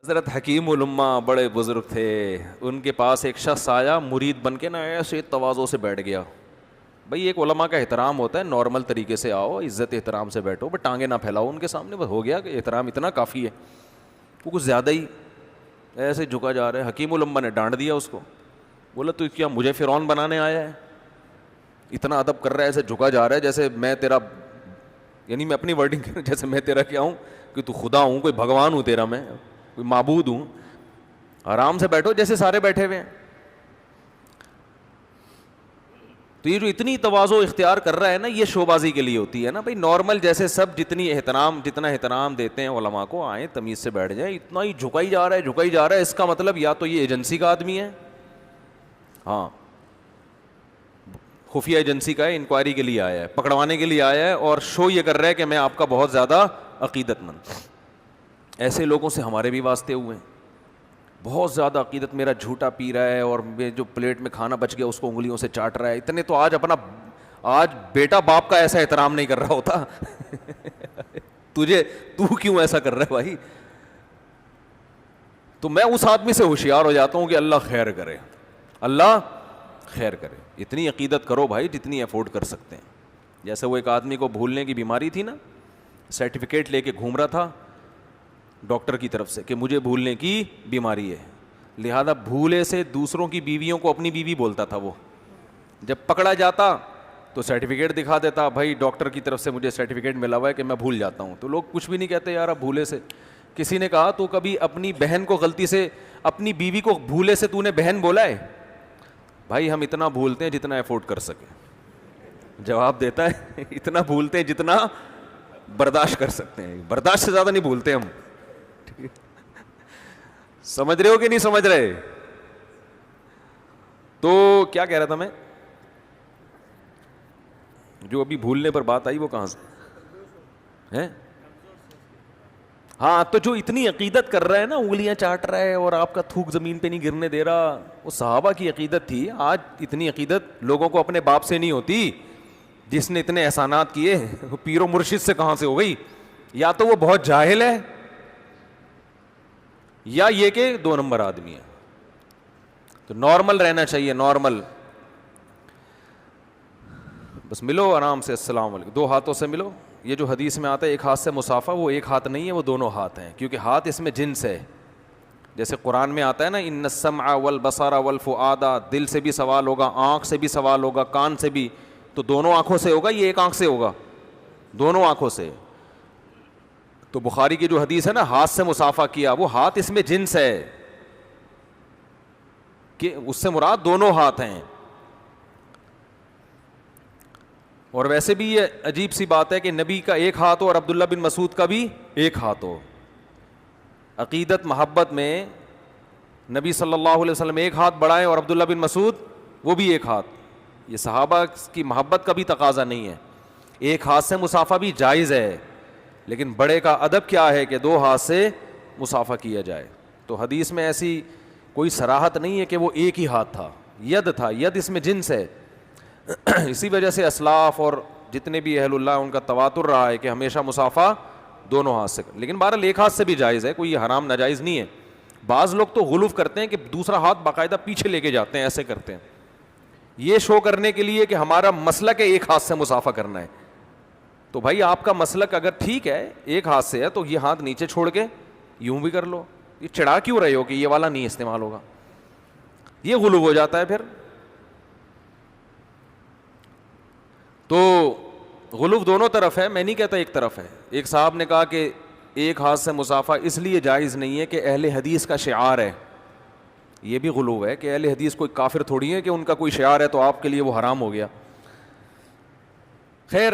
حضرت حکیم الامہ بڑے بزرگ تھے، ان کے پاس ایک شخص آیا مرید بن کے نا، ایسے تواضع سے بیٹھ گیا. بھائی ایک علماء کا احترام ہوتا ہے، نارمل طریقے سے آؤ، عزت احترام سے بیٹھو، بس ٹانگیں نہ پھیلاؤ ان کے سامنے، بس ہو گیا کہ احترام اتنا کافی ہے. وہ کچھ زیادہ ہی ایسے جھکا جا رہا ہے. حکیم الامہ نے ڈانٹ دیا اس کو، بولا تو کیا مجھے فرعون بنانے آیا ہے؟ اتنا ادب کر رہا ہے، ایسے جھکا جا رہا ہے جیسے میں تیرا، یعنی میں اپنی ورڈنگ جیسے میں تیرا کیا ہوں، کہ تو خدا ہوں، کوئی بھگوان ہوں تیرا، میں کوئی معبود ہوں. آرام سے بیٹھو جیسے سارے بیٹھے ہوئے ہیں. تو یہ جو اتنی تواضع اختیار کر رہا ہے نا، یہ شو بازی کے لیے ہوتی ہے نا. بھائی نارمل جیسے سب جتنا احترام دیتے ہیں علماء کو، آئیں تمیز سے بیٹھ جائیں. اتنا ہی جھکائی جا رہا ہے، اس کا مطلب یا تو یہ ایجنسی کا آدمی ہے، ہاں خفیہ ایجنسی کا ہے، انکوائری کے لیے آیا ہے، پکڑوانے کے لیے آیا ہے، اور شو یہ کر رہا ہے کہ میں آپ کا بہت زیادہ عقیدت مند. ایسے لوگوں سے ہمارے بھی واسطے ہوئے ہیں. بہت زیادہ عقیدت، میرا جھوٹا پی رہا ہے اور جو پلیٹ میں کھانا بچ گیا اس کو انگلیوں سے چاٹ رہا ہے. اتنے تو آج بیٹا باپ کا ایسا احترام نہیں کر رہا ہوتا. تو کیوں ایسا کر رہا ہے بھائی؟ تو میں اس آدمی سے ہوشیار ہو جاتا ہوں کہ اللہ خیر کرے، اللہ خیر کرے. اتنی عقیدت کرو بھائی جتنی افورڈ کر سکتے ہیں. جیسے وہ ایک آدمی کو بھولنے کی بیماری تھی نا، سرٹیفکیٹ لے کے گھوم رہا تھا ڈاکٹر کی طرف سے کہ مجھے بھولنے کی بیماری ہے، لہذا بھولے سے دوسروں کی بیویوں کو اپنی بیوی بولتا تھا. وہ جب پکڑا جاتا تو سرٹیفکیٹ دکھا دیتا، بھائی ڈاکٹر کی طرف سے مجھے سرٹیفکیٹ ملا ہوا ہے کہ میں بھول جاتا ہوں. تو لوگ کچھ بھی نہیں کہتے یار اب بھولے سے. کسی نے کہا تو کبھی اپنی بہن کو غلطی سے، اپنی بیوی کو بھولے سے تو نے بہن بولا ہے؟ بھائی ہم اتنا بھولتے ہیں جتنا افورڈ کر سکیں. جواب دیتا ہے اتنا بھولتے ہیں جتنا برداشت کر سکتے ہیں، برداشت سے زیادہ نہیں بھولتے ہم. سمجھ رہے ہو کہ نہیں سمجھ رہے؟ تو کیا کہہ رہا تھا میں، جو ابھی بھولنے پر بات آئی وہ کہاں سے ہے؟ ہاں تو جو اتنی عقیدت کر رہا ہے نا، انگلیاں چاٹ رہا ہے اور آپ کا تھوک زمین پہ نہیں گرنے دے رہا، وہ صحابہ کی عقیدت تھی. آج اتنی عقیدت لوگوں کو اپنے باپ سے نہیں ہوتی جس نے اتنے احسانات کیے. وہ پیر و مرشد سے کہاں سے ہو گئی؟ یا تو وہ بہت جاہل ہے یا یہ کہ 2 نمبر آدمی ہے. تو نارمل رہنا چاہیے، نارمل. بس ملو آرام سے، السلام علیکم، 2 ہاتھوں سے ملو. یہ جو حدیث میں آتا ہے ایک ہاتھ سے مصافہ، وہ ایک ہاتھ نہیں ہے، وہ دونوں ہاتھ ہیں، کیونکہ ہاتھ اس میں جنس ہے. جیسے قرآن میں آتا ہے نا، ان السمع والبصر والفؤاد، دل سے بھی سوال ہوگا، آنکھ سے بھی سوال ہوگا، کان سے بھی. تو دونوں آنکھوں سے ہوگا، یہ ایک آنکھ سے ہوگا؟ دونوں آنکھوں سے. تو بخاری کی جو حدیث ہے نا، ہاتھ سے مصافحہ کیا، وہ ہاتھ اس میں جنس ہے کہ اس سے مراد دونوں ہاتھ ہیں. اور ویسے بھی یہ عجیب سی بات ہے کہ نبی کا ایک ہاتھ ہو اور عبداللہ بن مسعود کا بھی ایک ہاتھ ہو. عقیدت محبت میں نبی صلی اللہ علیہ وسلم ایک ہاتھ بڑھائیں اور عبداللہ بن مسعود وہ بھی ایک ہاتھ. یہ صحابہ کی محبت کا بھی تقاضا نہیں ہے. ایک ہاتھ سے مصافحہ بھی جائز ہے، لیکن بڑے کا ادب کیا ہے کہ 2 ہاتھ سے مصافحہ کیا جائے. تو حدیث میں ایسی کوئی صراحت نہیں ہے کہ وہ ایک ہی ہاتھ تھا، ید تھا، ید اس میں جنس ہے. اسی وجہ سے اسلاف اور جتنے بھی اہل اللہ ان کا تواتر رہا ہے کہ ہمیشہ مصافحہ دونوں ہاتھ سے. لیکن بہرحال ایک ہاتھ سے بھی جائز ہے، کوئی حرام ناجائز نہیں ہے. بعض لوگ تو غلو کرتے ہیں کہ دوسرا ہاتھ باقاعدہ پیچھے لے کے جاتے ہیں، ایسے کرتے ہیں یہ شو کرنے کے لیے کہ ہمارا مسلک ہے ایک ہاتھ سے مصافحہ کرنا ہے. تو بھائی آپ کا مسلک اگر ٹھیک ہے ایک ہاتھ سے ہے تو یہ ہاتھ نیچے چھوڑ کے یوں بھی کر لو. یہ چڑھا کیوں رہے ہو کہ یہ والا نہیں استعمال ہوگا؟ یہ غلو ہو جاتا ہے پھر. تو غلو دونوں طرف ہے، میں نہیں کہتا ایک طرف ہے. ایک صاحب نے کہا کہ ایک ہاتھ سے مصافحہ اس لیے جائز نہیں ہے کہ اہل حدیث کا شعار ہے. یہ بھی غلو ہے کہ اہل حدیث کوئی کافر تھوڑی ہے کہ ان کا کوئی شعار ہے تو آپ کے لیے وہ حرام ہو گیا. خیر